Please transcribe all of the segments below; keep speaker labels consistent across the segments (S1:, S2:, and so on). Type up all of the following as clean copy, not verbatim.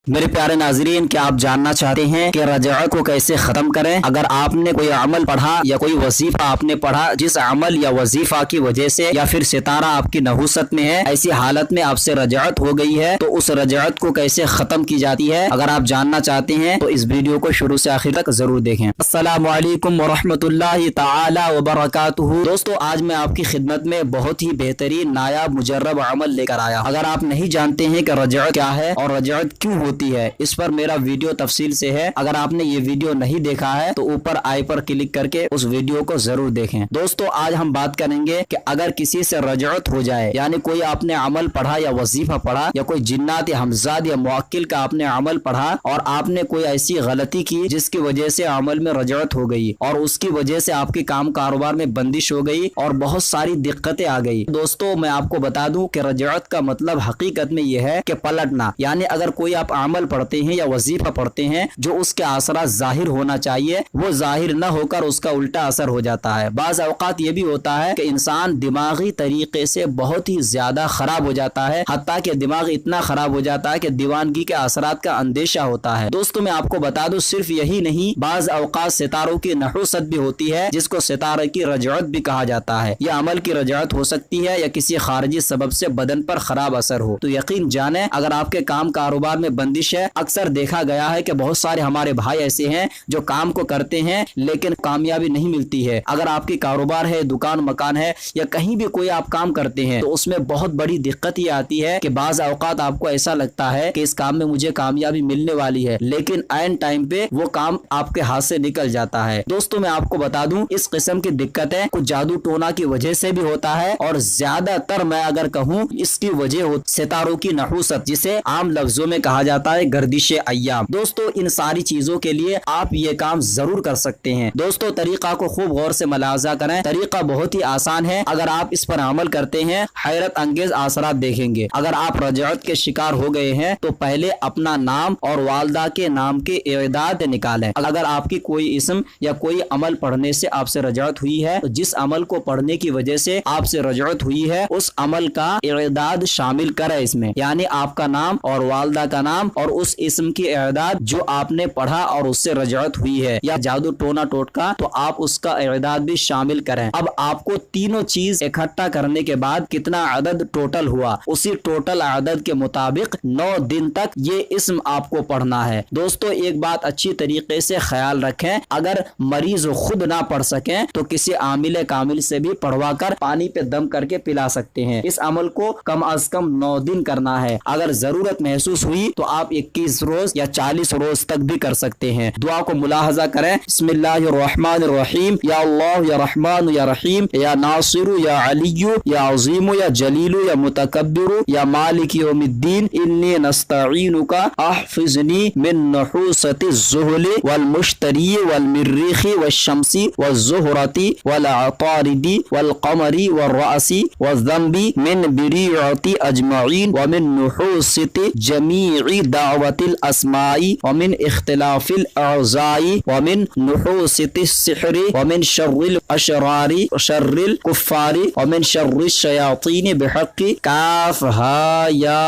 S1: मेरे प्यारे नाज़रीन, क्या आप जानना चाहते हैं कि रजअत को कैसे ख़त्म करें? अगर आपने कोई अमल पढ़ा या कोई वजीफ़ा आपने पढ़ा, जिस अमल या वजीफ़ा की वजह से या फिर सितारा आपकी नहुसत में है, ऐसी हालत में आपसे रजअत हो गई है, तो उस रजअत को कैसे ख़त्म की जाती है, अगर आप जानना चाहते हैं तो इस वीडियो को शुरू से आखिर तक ज़रूर देखें। अस्सलामु अलैकुम वरहमतुल्लाहि तआला वबरकातुहू। दोस्तों, आज मैं आपकी खिदमत में बहुत ही बेहतरीन नायाब मुजर्रब अमल लेकर आया। अगर आप नहीं जानते हैं कि रजअत क्या है और रजअत क्यों होती है, इस पर मेरा वीडियो तफसील से है। अगर आपने ये वीडियो नहीं देखा है तो ऊपर आई पर क्लिक करके उस वीडियो को जरूर देखें। दोस्तों, आज हम बात करेंगे कि अगर किसी से रजअत हो जाए, यानी कोई आपने अमल पढ़ा या वजीफा पढ़ा या कोई जिन्नात या हमजाद या मुअक्किल का आपने अमल पढ़ा और आपने कोई ऐसी गलती की जिसकी वजह से अमल में रजअत हो गई और उसकी वजह से आपके काम कारोबार में बंदिश हो गई और बहुत सारी दिक्कतें आ गई। दोस्तों, मैं आपको बता दूं कि रजअत का मतलब हकीकत में यह है कि पलटना, यानी अगर कोई आप अमल पढ़ते हैं या वजीफा पढ़ते हैं जो उसके असर जाहिर होना चाहिए वो जाहिर न होकर उसका उल्टा असर हो जाता है। बाज़ औक़ात ये भी होता है कि इंसान दिमागी तरीके से बहुत ही ज्यादा खराब हो जाता है, हत्ता कि दिमाग इतना खराब हो जाता है कि दीवानगी के असरात का अंदेशा होता है। दोस्तों, मैं आपको बता दूं, सिर्फ यही नहीं, बाज़ औक़ात सितारों की नहुसत भी होती है जिसको सितारे की रजअत भी कहा जाता है। यह अमल की रजअत हो सकती है या किसी खारिजी सबब से बदन पर खराब असर हो। तो यकीन जाने, अगर आपके काम कारोबार में बंदिश है, अक्सर देखा गया है कि बहुत सारे हमारे भाई ऐसे हैं जो काम को करते हैं लेकिन कामयाबी नहीं मिलती है। अगर आपकी कारोबार है, दुकान मकान है या कहीं भी कोई आप काम करते हैं तो उसमें बहुत बड़ी दिक्कत ये आती है कि बाज़ औक़ात आपको ऐसा लगता है कि इस काम में मुझे कामयाबी मिलने वाली है, लेकिन ऐन टाइम पे वो काम आपके हाथ से निकल जाता है। दोस्तों, मैं आपको बता दूं, इस किस्म की दिक्कतें कुछ जादू टोना की वजह से भी होता है और ज्यादातर मैं अगर कहूँ इसकी वजह सितारों की नहुसत, जिसे आम लफ्जों में कहा जाता है गर्दिश अय्याम। दोस्तों, इन सारी चीजों के लिए आप ये काम जरूर कर सकते हैं। दोस्तों, तरीका को खूब गौर से मुलाजा करें। तरीका बहुत ही आसान है, अगर आप इस पर अमल करते हैं हैरत अंगेज असरात देखेंगे। अगर आप रजअत के शिकार हो गए हैं तो पहले अपना नाम और वालदा के नाम के इदाद निकालें। अगर आपकी कोई इस्म या कोई अमल पढ़ने से आपसे रजअत हुई है तो जिस अमल को पढ़ने की वजह से आपसे रजअत हुई है उस अमल का इदाद शामिल करें इसमें, यानी आपका नाम और वालदा का नाम और उस इस्म की इदाद जो आपने पढ़ा और उससे रजअत हुई है, या जादू टोना टोटका तो आप उसका इदाद भी शामिल करें। अब आपको तीनों चीज इकट्ठा करने के बाद कितना अदद टोटल हुआ, उसी टोटल अदद के मुताबिक 9 दिन तक ये इस्म आपको पढ़ना है। दोस्तों, एक बात अच्छी तरीके से ख्याल रखें, अगर मरीज खुद ना पढ़ सकें तो किसी आमिल कामिल से भी पढ़वा कर पानी पे दम करके पिला सकते हैं। इस अमल को कम अज कम 9 दिन करना है। अगर जरूरत महसूस हुई तो आप 21 रोज या 40 रोज तक भी कर सकते हैं। दुआ को मुलाहजा करें। बिस्मिल्लाहिर्रहमानिर्रहीम, या अल्लाह या रहमान या रहीम, या नासिरु या अलियु या अज़ीमु या जलीलु या मुतकब्बिरु या मालिक यौमिद्दीन, इन्नी नस्तईनुका अहफिज़नी मिन नहुसति ज़ुहली वल मुश्तरी वल मिर्रिखी वश्शम्सी वज़्ज़ुहरती वल अतारिदी वल क़मरी वल रअसी वज़्ज़ंबी मिन बिरीअती अजमईन व मिन नुहुसति जमीई दावतिल अस्माई व मिन इख्तिलाफिल अज़ाई व मिन नुहुसति सिहरी व मिन शर्रिल अशरारी व शर्रिल कुफ्फारी व मिन शर्रिश शयातीन बिहक़्क़ि काफ हा या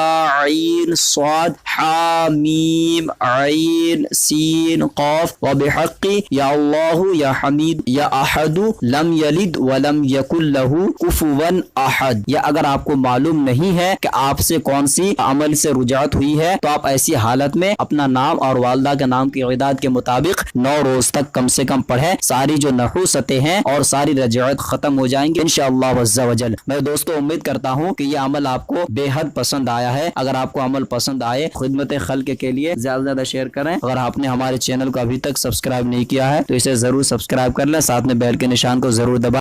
S1: ऐन स्वाद हा मीम ऐन सीन क़ाफ व बिहक़्क़ि या अल्लाहु या हमीद या अहदु लम यलिद व लम यकुल लहू कुफुवन अहद। या अगर आपको मालूम नहीं है कि आपसे कौन सी अमल से रुजात हुई है तो आप ऐसी हालत में अपना नाम और वालदा के नाम की इदाद के मुताबिक 9 रोज तक कम से कम पढ़ें। सारी जो नहुसतें हैं और सारी रजअत खत्म हो जाएंगे इंशाअल्लाह अज़्ज़ा वजल। मैं दोस्तों उम्मीद करता हूँ कि यह अमल आपको बेहद पसंद आया है। अगर आपको अमल पसंद आए, खिदमत खल्क के लिए ज्यादा से ज्यादा शेयर करें। अगर आपने हमारे चैनल को अभी तक सब्सक्राइब नहीं किया है तो इसे जरूर सब्सक्राइब कर लें, साथ में बेल के निशान को जरूर दबा